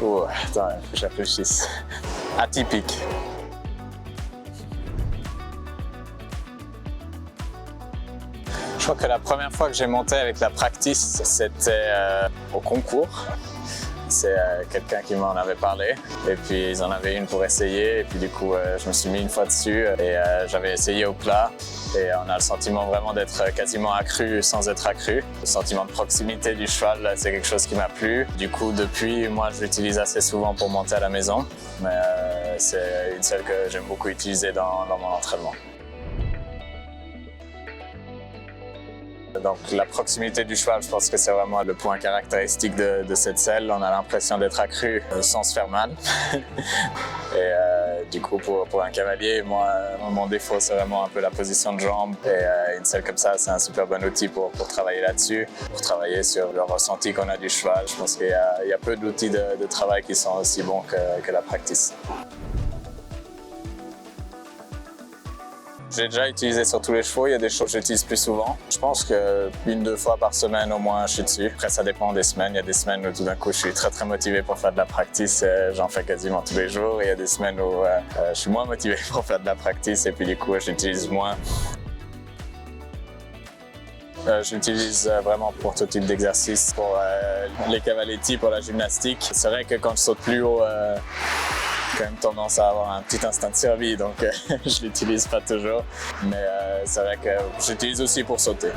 Oh, attends, faut que je réfléchisse. Atypique. Je crois que la première fois que j'ai monté avec la practice, c'était au concours. C'est quelqu'un qui m'en avait parlé et puis ils en avaient une pour essayer et puis du coup je me suis mis une fois dessus et j'avais essayé au plat et on a le sentiment vraiment d'être quasiment accru sans être accru. Le sentiment de proximité du cheval, c'est quelque chose qui m'a plu. Du coup depuis, moi je l'utilise assez souvent pour monter à la maison, mais c'est une selle que j'aime beaucoup utiliser dans mon entraînement. Donc la proximité du cheval, je pense que c'est vraiment le point caractéristique de cette selle. On a l'impression d'être accru sans se faire mal. Et du coup, pour un cavalier, moi, mon défaut, c'est vraiment un peu la position de jambe. Et une selle comme ça, c'est un super bon outil pour travailler là-dessus, pour travailler sur le ressenti qu'on a du cheval. Je pense qu'il y a peu d'outils de travail qui sont aussi bons que la practice. J'ai déjà utilisé sur tous les chevaux, il y a des chevaux que j'utilise plus souvent. Je pense que 1-2 fois par semaine au moins je suis dessus. Après ça dépend des semaines, il y a des semaines où tout d'un coup je suis très motivé pour faire de la practice, j'en fais quasiment tous les jours. Et il y a des semaines où je suis moins motivé pour faire de la practice et puis du coup je l'utilise moins. Je l'utilise vraiment pour tout type d'exercice, pour les cavaletti, pour la gymnastique. C'est vrai que quand je saute plus haut, quand même tendance à avoir un petit instinct de survie, donc je l'utilise pas toujours, mais c'est vrai que j'utilise aussi pour sauter.